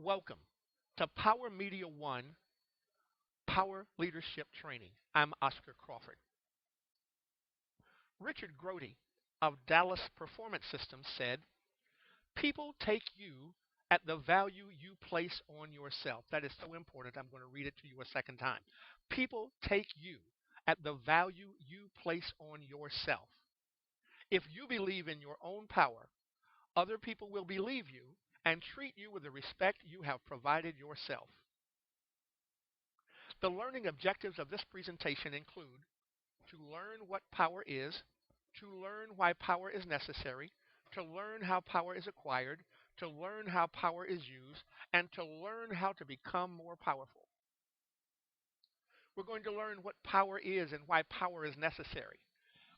Welcome to Power Media One Power Leadership Training. I'm Oscar Crawford. Richard Grody of Dallas Performance Systems said, people take you at the value you place on yourself. That is so important. I'm going to read it to you a second time. People take you at the value you place on yourself. If you believe in your own power, other people will believe you and treat you with the respect you have provided yourself. The learning objectives of this presentation include to learn what power is, to learn why power is necessary, to learn how power is acquired, to learn how power is used, and to learn how to become more powerful. We're going to learn what power is and why power is necessary.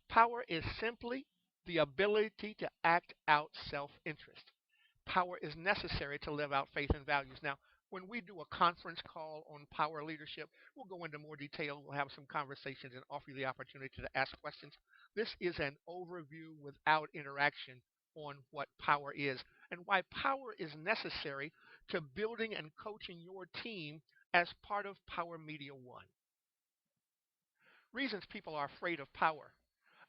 Power is simply the ability to act out self-interest. Power is necessary to live out faith and values. Now, when we do a conference call on power leadership, we'll go into more detail. We'll have some conversations and offer you the opportunity to ask questions. This is an overview without interaction on what power is and why power is necessary to building and coaching your team as part of Power Media One. Reasons people are afraid of power.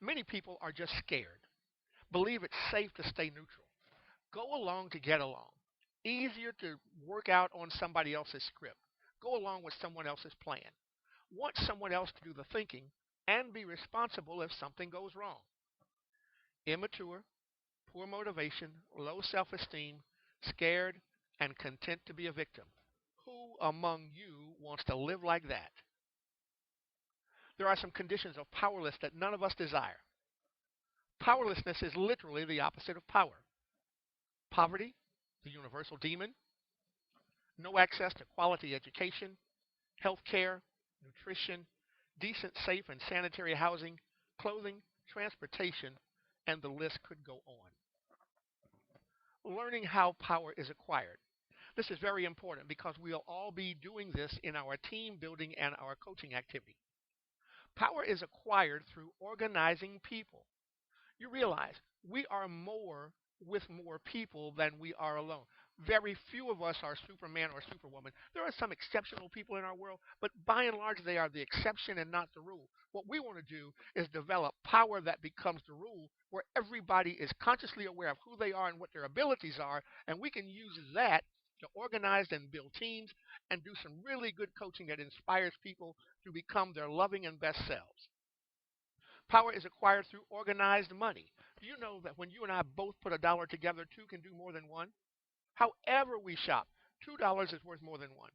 Many people are just scared, believe it's safe to stay neutral. Go along to get along. Easier to work out on somebody else's script. Go along with someone else's plan. Want someone else to do the thinking and be responsible if something goes wrong. Immature, poor motivation, low self-esteem, scared, and content to be a victim. Who among you wants to live like that? There are some conditions of powerlessness that none of us desire. Powerlessness is literally the opposite of power. Poverty, the universal demon, no access to quality education, health care, nutrition, decent, safe, and sanitary housing, clothing, transportation, and the list could go on. Learning how power is acquired. This is very important because we'll all be doing this in our team building and our coaching activity. Power is acquired through organizing people. You realize we are more with more people than we are alone. Very few of us are Superman or Superwoman. There are some exceptional people in our world, but by and large, they are the exception and not the rule. What we want to do is develop power that becomes the rule, where everybody is consciously aware of who they are and what their abilities are, and we can use that to organize and build teams and do some really good coaching that inspires people to become their loving and best selves. Power is acquired through organized money. Do you know that when you and I both put a dollar together, two can do more than one? However we shop, $2 is worth more than one.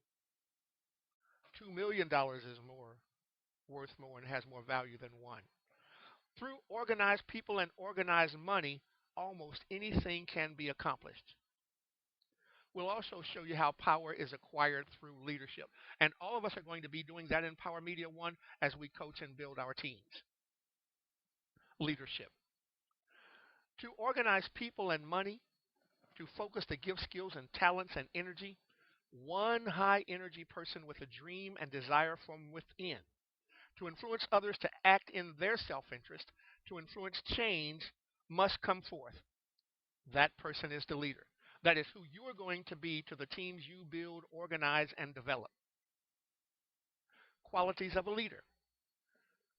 $2 million is more worth more and has more value than one. Through organized people and organized money, almost anything can be accomplished. We'll also show you how power is acquired through leadership. And all of us are going to be doing that in Power Media One as we coach and build our teams. Leadership. To organize people and money, to focus to give skills and talents and energy, one high energy person with a dream and desire from within, to influence others to act in their self-interest, to influence change must come forth. That person is the leader. That is who you are going to be to the teams you build, organize, and develop. Qualities of a leader.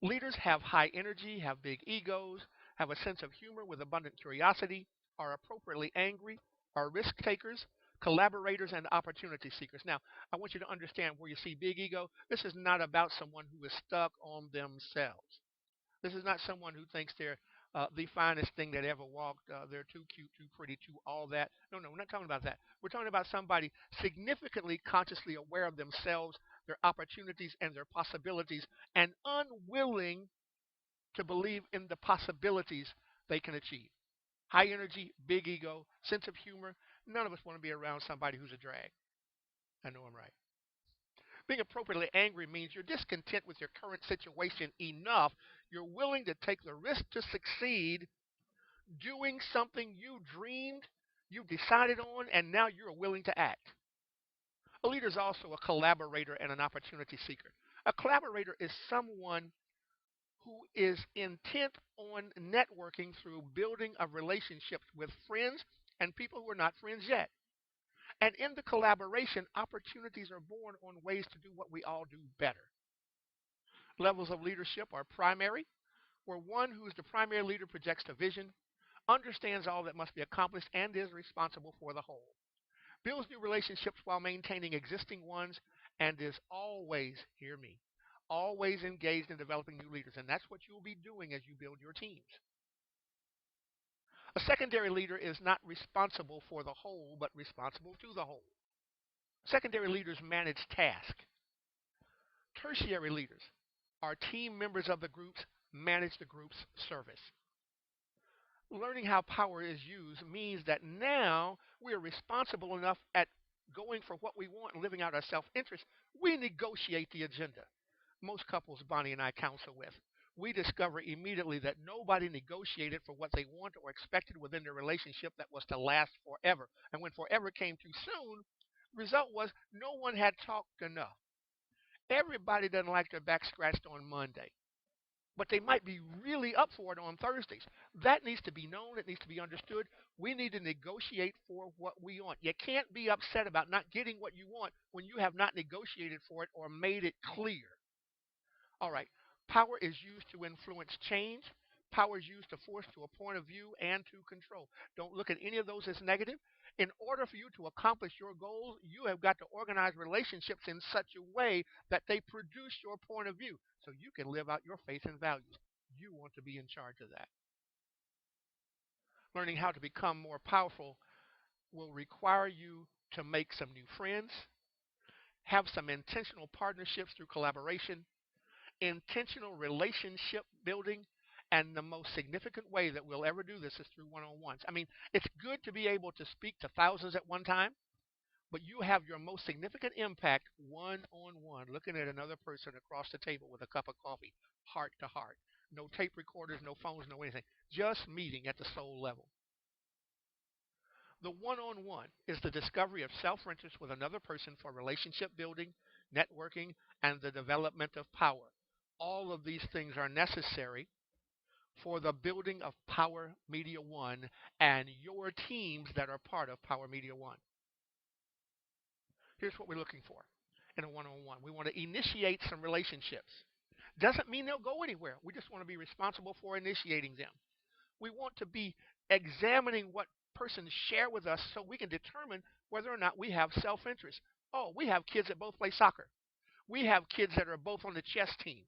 Leaders have high energy, have big egos, have a sense of humor with abundant curiosity, are appropriately angry, are risk takers, collaborators, and opportunity seekers. Now, I want you to understand where you see big ego, this is not about someone who is stuck on themselves. This is not someone who thinks they're the finest thing that ever walked. They're too cute, too pretty, too all that. No, we're not talking about that. We're talking about somebody significantly consciously aware of themselves, their opportunities, and their possibilities, and unwilling to believe in the possibilities they can achieve. High energy, big ego, sense of humor. None of us want to be around somebody who's a drag. I know I'm right. Being appropriately angry means you're discontent with your current situation enough. You're willing to take the risk to succeed doing something you dreamed, you decided on, and now you're willing to act. A leader is also a collaborator and an opportunity seeker. A collaborator is someone who is intent on networking through building of relationships with friends and people who are not friends yet. And in the collaboration, opportunities are born on ways to do what we all do better. Levels of leadership are primary, where one who is the primary leader projects the vision, understands all that must be accomplished, and is responsible for the whole. Builds new relationships while maintaining existing ones, and is always, hear me, always engaged in developing new leaders. And that's what you'll be doing as you build your teams. A secondary leader is not responsible for the whole, but responsible to the whole. Secondary leaders manage tasks. Tertiary leaders are team members of the groups, manage the group's service. Learning how power is used means that now we are responsible enough at going for what we want and living out our self interest. We negotiate the agenda. Most couples Bonnie and I counsel with, we discover immediately that nobody negotiated for what they want or expected within their relationship that was to last forever. And when forever came too soon, the result was no one had talked enough. Everybody doesn't like their back scratched on Monday, but they might be really up for it on Thursdays. That needs to be known. It needs to be understood. We need to negotiate for what we want. You can't be upset about not getting what you want when you have not negotiated for it or made it clear. All right. Power is used to influence change. Power is used to force to a point of view and to control. Don't look at any of those as negative. In order for you to accomplish your goals, you have got to organize relationships in such a way that they produce your point of view so you can live out your faith and values. You want to be in charge of that. Learning how to become more powerful will require you to make some new friends, have some intentional partnerships through collaboration, intentional relationship building, and the most significant way that we'll ever do this is through one-on-ones. I mean, it's good to be able to speak to thousands at one time, but you have your most significant impact one-on-one, looking at another person across the table with a cup of coffee, heart to heart. No tape recorders, no phones, no anything. Just meeting at the soul level. The one-on-one is the discovery of self-interest with another person for relationship building, networking, and the development of power. All of these things are necessary for the building of Power Media One and your teams that are part of Power Media One. Here's what we're looking for in a one-on-one. We want to initiate some relationships. Doesn't mean they'll go anywhere. We just want to be responsible for initiating them. We want to be examining what persons share with us so we can determine whether or not we have self-interest. Oh, we have kids that both play soccer. We have kids that are both on the chess team.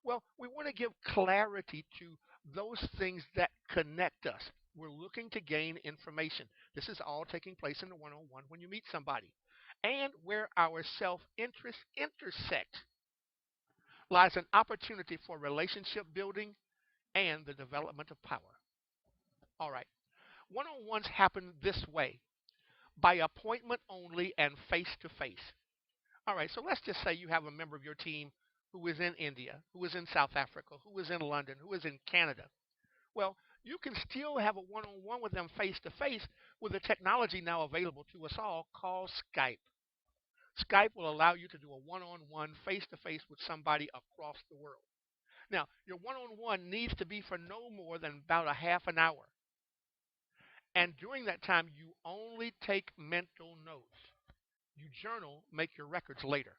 Well, we want to give clarity to those things that connect us. We're looking to gain information. This is all taking place in the one-on-one when you meet somebody. And where our self-interest intersect lies an opportunity for relationship building and the development of power. All right. One-on-ones happen this way, by appointment only and face to face. All right, so let's just say you have a member of your team who is in India, who is in South Africa, who is in London, who is in Canada. Well, you can still have a one-on-one with them face to face with the technology now available to us all called Skype. Skype will allow you to do a one-on-one face to face with somebody across the world. Now, your one-on-one needs to be for no more than about a half an hour. And during that time, you only take mental notes. You journal, make your records later.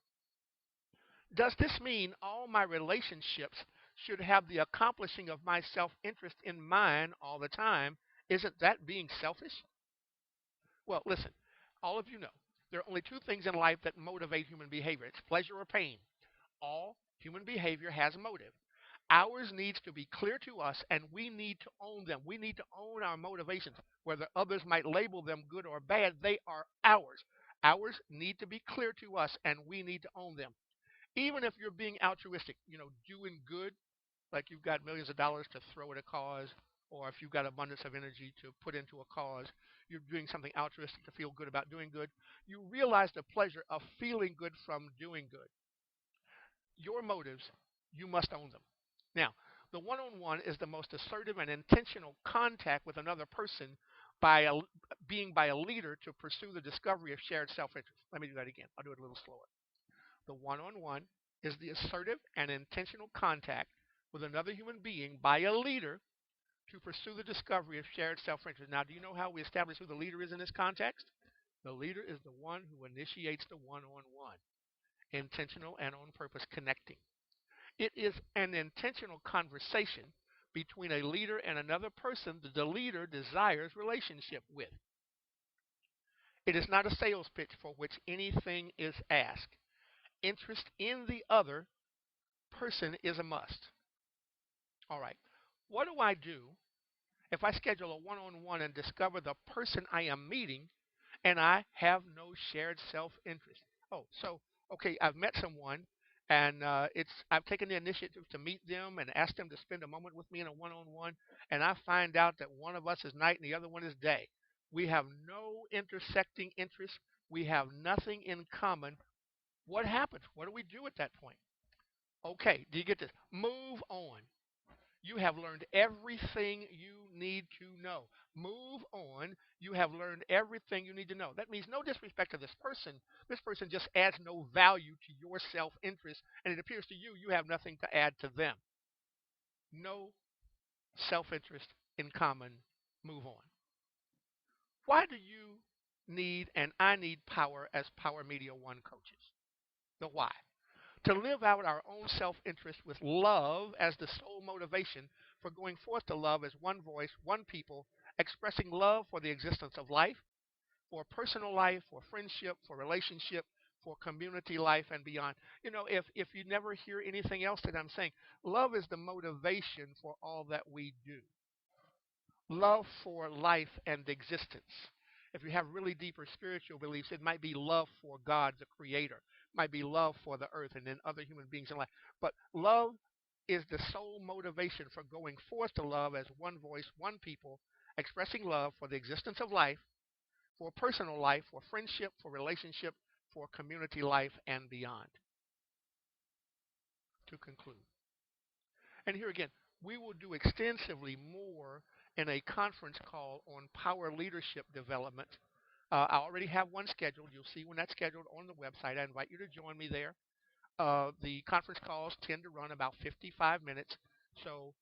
Does this mean all my relationships should have the accomplishing of my self-interest in mind all the time? Isn't that being selfish? Well, listen, all of you know there are only two things in life that motivate human behavior. It's pleasure or pain. All human behavior has motive. Ours needs to be clear to us, and we need to own them. We need to own our motivations. Whether others might label them good or bad, they are ours. Ours need to be clear to us, and we need to own them. Even if you're being altruistic, doing good, like you've got millions of dollars to throw at a cause, or if you've got abundance of energy to put into a cause, you're doing something altruistic to feel good about doing good. You realize the pleasure of feeling good from doing good. Your motives, you must own them. Now, the one-on-one is the most assertive and intentional contact with another person being by a leader to pursue the discovery of shared self-interest. Let me do that again. I'll do it a little slower. The one-on-one is the assertive and intentional contact with another human being by a leader to pursue the discovery of shared self-interest. Now, do you know how we establish who the leader is in this context? The leader is the one who initiates the one-on-one, intentional and on purpose connecting. It is an intentional conversation between a leader and another person that the leader desires relationship with. It is not a sales pitch for which anything is asked. Interest in the other person is a must. All right. What do I do if I schedule a one-on-one and discover the person I am meeting and I have no shared self-interest? Oh, so okay, I've met someone and it's I've taken the initiative to meet them and ask them to spend a moment with me in a one-on-one, and I find out that one of us is night and the other one is day. We have no intersecting interests. We have nothing in common. What happens? What do we do at that point? Okay, do you get this? Move on. You have learned everything you need to know. Move on. You have learned everything you need to know. That means no disrespect to this person. This person just adds no value to your self interest, and it appears to you you have nothing to add to them. No self interest in common. Move on. Why do you need and I need power as Power Media One coaches? The why. To live out our own self interest with love as the sole motivation for going forth to love as one voice, one people, expressing love for the existence of life, for personal life, for friendship, for relationship, for community life, and beyond. You know, if you never hear anything else that I'm saying, love is the motivation for all that we do. Love for life and existence. If you have really deeper spiritual beliefs, it might be love for God, the Creator. It might be love for the earth and then other human beings in life. But love is the sole motivation for going forth to love as one voice, one people, expressing love for the existence of life, for personal life, for friendship, for relationship, for community life, and beyond. To conclude. And here again, we will do extensively more in a conference call on power leadership development. I already have one scheduled. You'll see when that's scheduled on the website. I invite you to join me there. The conference calls tend to run about 55 minutes, so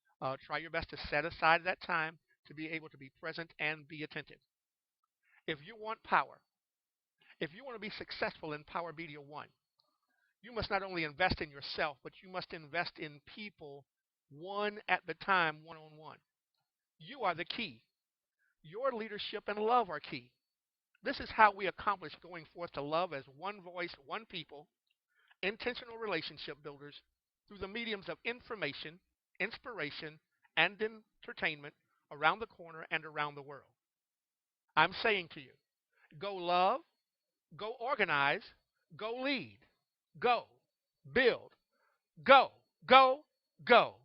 try your best to set aside that time to be able to be present and be attentive. If you want power, if you want to be successful in Power Media One, you must not only invest in yourself, but you must invest in people one at the time, one on one. You are the key. Your leadership and love are key. This is how we accomplish going forth to love as one voice, one people, intentional relationship builders through the mediums of information, inspiration, and entertainment around the corner and around the world. I'm saying to you, go love, go organize, go lead, go build, go, go, go.